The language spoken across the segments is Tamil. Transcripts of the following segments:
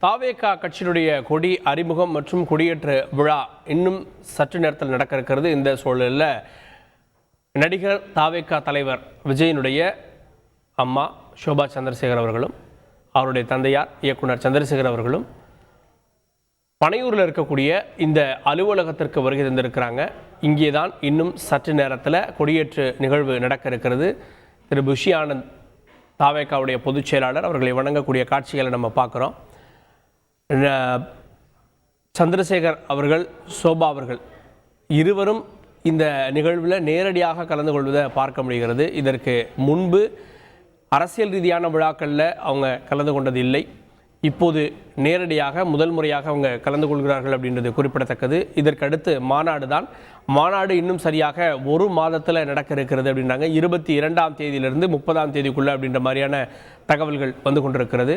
தாவேகா கட்சியினுடைய கொடி அறிமுகம் மற்றும் கொடியேற்ற விழா இன்னும் சற்று நேரத்தில் நடக்க இருக்கிறது. இந்த சூழலில் நடிகர் தாவேகா தலைவர் விஜயனுடைய அம்மா ஷோபா சந்திரசேகர் அவர்களும் அவருடைய தந்தையார் இயக்குனர் சந்திரசேகர் அவர்களும் பனையூரில் இருக்கக்கூடிய இந்த அலுவலகத்திற்கு வருகை தந்திருக்கிறாங்க. இங்கே தான் இன்னும் சற்று நேரத்தில் கொடியேற்று நிகழ்வு நடக்க இருக்கிறது. திரு புஷி ஆனந்த் தாவேகாவுடைய பொதுச் செயலாளர் அவர்களை வணங்கக்கூடிய காட்சிகளை நம்ம பார்க்குறோம். சந்திரசேகர் அவர்கள் சோபா அவர்கள் இருவரும் இந்த நிகழ்வில் நேரடியாக கலந்து கொள்வதை பார்க்க முடிகிறது. இதற்கு முன்பு அரசியல் ரீதியான விழாக்களில் அவங்க கலந்து கொண்டது இல்லை. இப்போது நேரடியாக முதல் முறையாக அவங்க கலந்து கொள்கிறார்கள் அப்படின்றது குறிப்பிடத்தக்கது. இதற்கு அடுத்து மாநாடு தான். மாநாடு இன்னும் சரியாக ஒரு மாதத்தில் நடக்க இருக்கிறது அப்படின்றாங்க. 22ஆம் தேதியிலிருந்து 30ஆம் தேதிக்குள்ளே அப்படின்ற மாதிரியான தகவல்கள் வந்து கொண்டிருக்கிறது.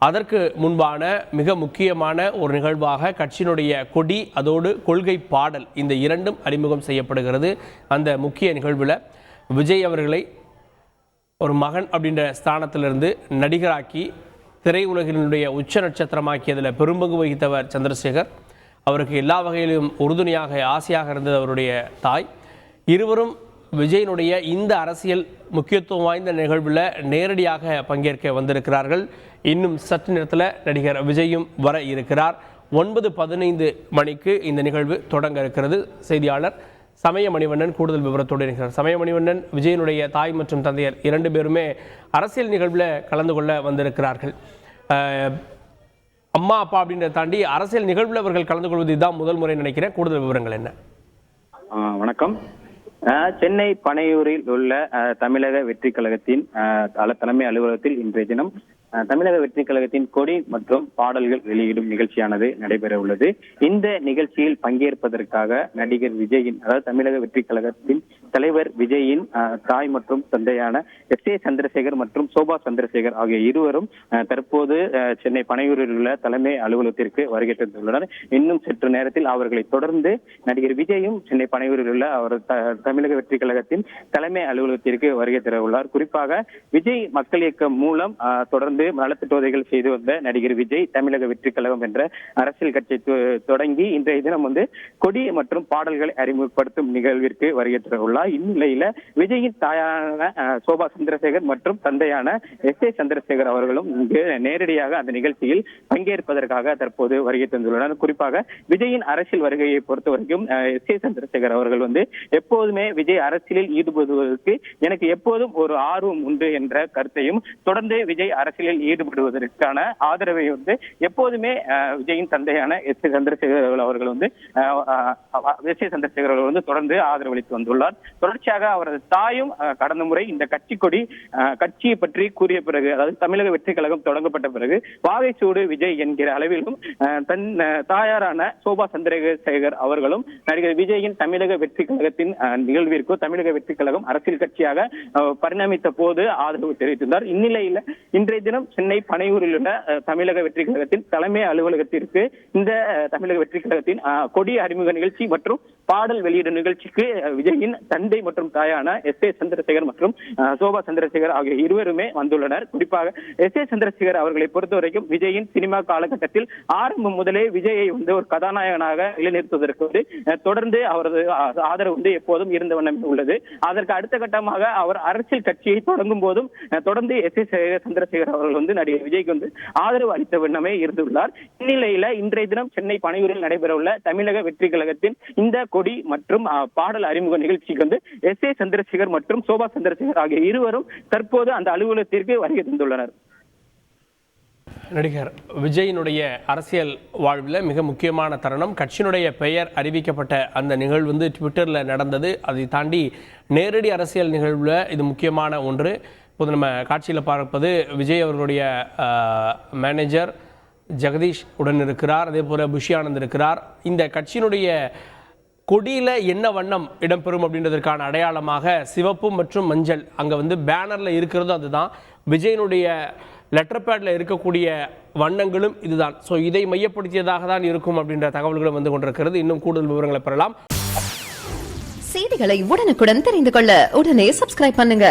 அதற்கு முன்பான மிக முக்கியமான ஒரு நிகழ்வாக கட்சியினுடைய கொடி அதோடு கொள்கை பாடல் இந்த இரண்டும் அறிமுகம் செய்யப்படுகிறது. அந்த முக்கிய நிகழ்வில் விஜய் அவர்களை ஒரு மகன் அப்படின்ற ஸ்தானத்திலிருந்து நடிகராக்கி திரையுலகினுடைய உச்ச நட்சத்திரமாக்கியதில் பெரும்பங்கு வகித்தவர் சந்திரசேகர். அவருக்கு எல்லா வகையிலும் உறுதுணையாக ஆசையாக இருந்தது அவருடைய தாய். இருவரும் விஜயனுடைய இந்த அரசியல் முக்கியத்துவம் வாய்ந்த நிகழ்வில் நேரடியாக பங்கேற்க வந்திருக்கிறார்கள். இன்னும் சற்று நேரத்தில் நடிகர் விஜயும் வர இருக்கிறார். 9:15 மணிக்கு இந்த நிகழ்வு தொடங்க இருக்கிறது. செய்தியாளர் சமய மணிவண்ணன் கூடுதல் விவரத்தோடு இருக்கிறார். சமய மணிவண்ணன், விஜயனுடைய தாய் மற்றும் தந்தையர் 2 பேருமே அரசியல் நிகழ்வில் கலந்து கொள்ள வந்திருக்கிறார்கள். அம்மா அப்பா அப்படின்றத தாண்டி அரசியல் நிகழ்வில் அவர்கள் கலந்து கொள்வது இதுதான் முதல் முறை நினைக்கிறேன். கூடுதல் விவரங்கள் என்ன? வணக்கம். சென்னை பனையூரில் உள்ள தமிழக வெற்றி கழகத்தின் தலைமை அலுவலகத்தில் இன்றைய தினம் தமிழக வெற்றி கழகத்தின் கொடி மற்றும் பாடல்கள் வெளியிடும் நிகழ்ச்சியானது நடைபெற உள்ளது. இந்த நிகழ்ச்சியில் பங்கேற்பதற்காக நடிகர் விஜயின், அதாவது தமிழக வெற்றி கழகத்தின் தலைவர் விஜயின் தாய் மற்றும் தந்தையான எஸ். ஏ. சந்திரசேகர் மற்றும் சோபா சந்திரசேகர் ஆகிய இருவரும் தற்போது சென்னை பனையூரில் உள்ள தலைமை அலுவலகத்திற்கு வருகை தந்துள்ளனர். இன்னும் சற்று நேரத்தில் அவர்களை தொடர்ந்து நடிகர் விஜயும் சென்னை பனையூரில் உள்ள அவர் தமிழக வெற்றி கழகத்தின் தலைமை அலுவலகத்திற்கு வருகை தர உள்ளார். குறிப்பாக விஜய் மக்கள் இயக்கம் மூலம் தொடர்ந்து நலத்திட்டோதைகள் செய்து வந்த நடிகர் விஜய் தமிழக வெற்றி கழகம் என்ற அரசியல் கட்சியை தொடங்கி இன்றைய தினம் கொடி மற்றும் பாடல்களை அறிமுகப்படுத்தும் நிகழ்விற்கு வருகை தர உள்ளார். இந்நிலையில விஜயின் தாயான சோபா சந்திரசேகர் மற்றும் தந்தையான எஸ். ஏ. சந்திரசேகர் அவர்களும் இங்கு நேரடியாக அந்த நிகழ்ச்சியில் பங்கேற்பதற்காக தற்போது வருகை தந்துள்ளனர். குறிப்பாக விஜயின் அரசியல் வருகையை பொறுத்த வரைக்கும் எஸ். ஏ. சந்திரசேகர் அவர்கள் எப்போதுமே விஜய் அரசியலில் ஈடுபடுவதற்கு எனக்கு எப்போதும் ஒரு ஆர்வம் உண்டு என்ற கருத்தையும், தொடர்ந்து விஜய் அரசியலில் ஈடுபடுவதற்கான ஆதரவை எப்போதுமே விஜயின் தந்தையான எஸ். ஏ. சந்திரசேகர் அவர்கள் எஸ். ஏ. சந்திரசேகர் அவர்கள் தொடர்ந்து ஆதரவளித்து வந்துள்ளார். தொடர்ச்சியாக அவரது தாயும் கடந்த முறை இந்த கட்சியை பற்றி கூறிய பிறகு, அதாவது தமிழக வெற்றி கழகம் தொடங்கப்பட்ட பிறகு வாகைச்சூடு விஜய் என்கிற அளவிலும் தன் தாயாரான சோபா சந்திரசேகர் அவர்களும் நடிகர் விஜயின் தமிழக வெற்றி கழகத்தின் நிகழ்விற்கு தமிழக வெற்றி கழகம் அரசியல் கட்சியாக பரிணமித்த போது ஆதரவு தெரிவித்திருந்தார். இந்நிலையில் இன்றைய தினம் சென்னை பனையூரில் உள்ள தமிழக வெற்றி கழகத்தின் தலைமை அலுவலகத்திற்கு இந்த தமிழக வெற்றி கழகத்தின் கொடி அறிமுக நிகழ்ச்சி மற்றும் பாடல் வெளியீடு நிகழ்ச்சிக்கு விஜயின் தந்தை மற்றும் தாயான எஸ். ஏ. சந்திரசேகர் மற்றும் சோபா சந்திரசேகர் ஆகிய இருவருமே வந்துள்ளனர். குறிப்பாக எஸ். ஏ. சந்திரசேகர் அவர்களை பொறுத்தவரைக்கும் விஜயின் சினிமா காலகட்டத்தில் ஆரம்பம் முதலே விஜயை ஒரு கதாநாயகனாக நிலைநிறுத்துவதற்கு தொடர்ந்து அவரது ஆதரவு எப்போதும் இருந்த வண்ணம் உள்ளது. அதற்கு அடுத்த கட்டமாக அவர் அரசியல் கட்சியை தொடங்கும் போதும் தொடர்ந்து எஸ். ஏ. சந்திரசேகர் அவர்கள் நடிகர் விஜய்க்கு ஆதரவு அளித்த வண்ணமே இருந்துள்ளார். இந்நிலையில இன்றைய தினம் சென்னை பனையூரில் நடைபெற உள்ள தமிழக வெற்றி கழகத்தின் இந்த கொடி மற்றும் பாடல் அறிமுக நிகழ்ச்சிக்கு எஸ். ஏ. சந்திரசேகர் மற்றும் சோபா சந்திரசேகர் ஆகிய இருவரும் தற்போது அந்த அலுவலகத்திற்கு வருகை தந்துள்ளனர். நடிகர் விஜயினுடைய அரசியல் வாழ்வில் மிக முக்கியமான தருணம். கட்சியினுடைய பெயர் அறிவிக்கப்பட்ட அந்த நிகழ்வு ட்விட்டரில் நடந்தது. அதை தாண்டி நேரடி அரசியல் நிகழ்வில் இது முக்கியமான ஒன்று. இப்போது நம்ம காட்சியில் பார்ப்பது விஜய் அவர்களுடைய மேனேஜர் ஜெகதீஷ் உடன் இருக்கிறார். அதே போல் புஷி ஆனந்த் இருக்கிறார். இந்த கட்சியினுடைய கொடியில் என்ன வண்ணம் இடம்பெறும் அப்படின்றதற்கான அடையாளமாக சிவப்பு மற்றும் மஞ்சள் அங்கே பேனரில் இருக்கிறதும் அதுதான். விஜயனுடைய லெட்டர் பேடில் இருக்கக்கூடிய வண்ணங்களும் இதுதான். ஸோ இதை மையப்படுத்தியதாக தான் இருக்கும் அப்படின்ற தகவல்களும் வந்து கொண்டிருக்கிறது. இன்னும் கூடுதல் விவரங்களை பெறலாம். செய்திகளை உடனுக்குடன் தெரிந்து கொள்ள உடனே சப்ஸ்கிரைப் பண்ணுங்க.